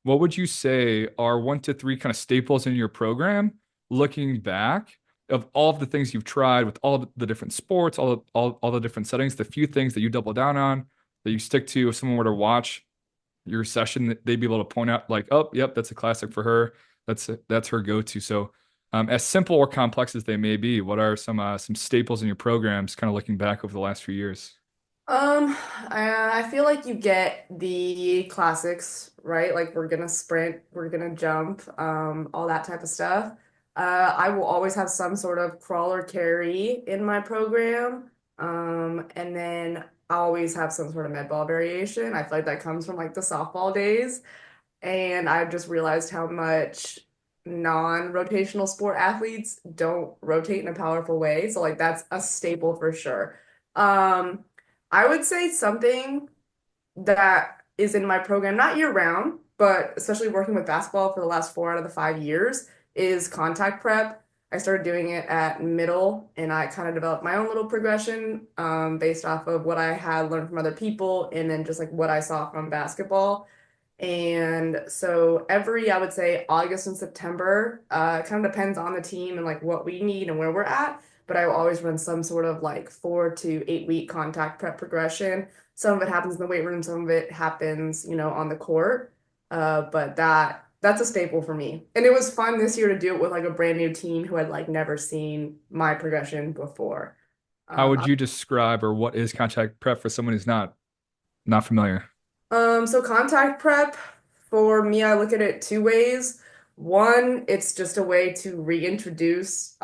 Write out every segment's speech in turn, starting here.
what would you say are 1 to 3 kind of staples in your program, looking back of all of the things you've tried with all of the different sports, all the different settings, the few things that you double down on, that you stick to if someone were to watch your session, they'd be able to point out like, oh, yep, that's a classic for her. That's her go-to. So, as simple or complex as they may be, what are some staples in your programs, kind of looking back over the last few years? I feel like you get the classics, right? Like we're gonna sprint, we're gonna jump, all that type of stuff. I will always have some sort of crawl or carry in my program. And then I always have some sort of med ball variation. I feel like that comes from like the softball days. And I've just realized how much non-rotational sport athletes don't rotate in a powerful way. So like that's a staple for sure. Um, I would say something that is in my program, not year round, but especially working with basketball for the last 4 out of the 5 years, is contact prep. I started doing it at middle, and I kind of developed my own little progression based off of what I had learned from other people and then just like what I saw from basketball. And so every, I would say August and September, it kind of depends on the team and like what we need and where we're at. But I will always run some sort of like 4 to 8 week contact prep progression. Some of it happens in the weight room, some of it happens, on the court. But that's a staple for me. And it was fun this year to do it with like a brand new team who had like never seen my progression before. How Um, would you describe, or what is contact prep for someone who's not familiar? so contact prep for me, I look at it two ways. One, it's just a way to reintroduce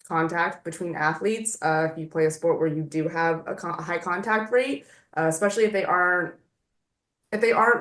contact between athletes. If you play a sport where you do have a high contact rate, especially if they aren't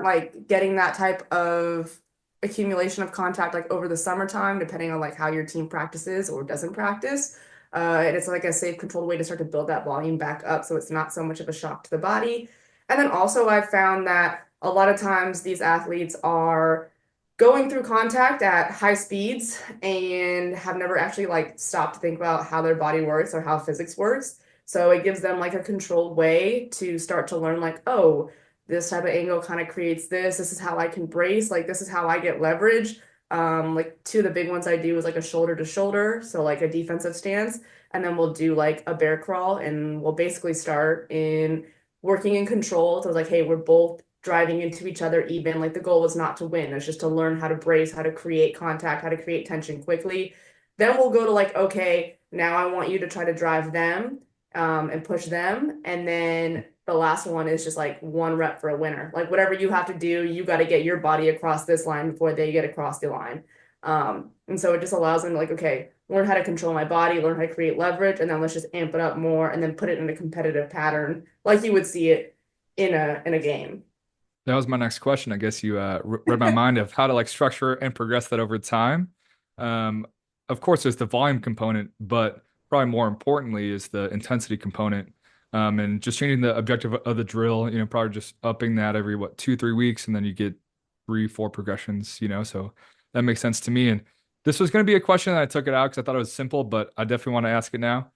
like getting that type of accumulation of contact like over the summertime, depending on like how your team practices or doesn't practice. And it's like a safe, controlled way to start to build that volume back up so it's not so much of a shock to the body. And then also I've found that a lot of times these athletes are going through contact at high speeds and have never actually like stopped to think about how their body works or how physics works. So it gives them like a controlled way to start to learn like, oh, this type of angle kind of creates this. This is how I can brace. Like this is how I get leverage. Like two of the big ones I do is like a shoulder to shoulder, so like a defensive stance, and then we'll do like a bear crawl, and we'll basically start in working in control. So it's like, hey, we're both driving into each other even. Like the goal was not to win; it's just to learn how to brace, how to create contact, how to create tension quickly. Then we'll go to like, okay, now I want you to try to drive them and push them. And then the last one is just like 1 rep for a winner. Like whatever you have to do, you got to get your body across this line before they get across the line. And so it just allows them to like, okay, learn how to control my body, learn how to create leverage, and then let's just amp it up more and then put it in a competitive pattern like you would see it in a game. That was my next question. I guess you read my mind of how to like structure and progress that over time. Um, of course, there's the volume component, but probably more importantly is the intensity component. And just changing the objective of the drill, probably just upping that every 2, 3 weeks, and then you get 3, 4 progressions, so that makes sense to me. And this was going to be a question that I took it out because I thought it was simple, but I definitely want to ask it now.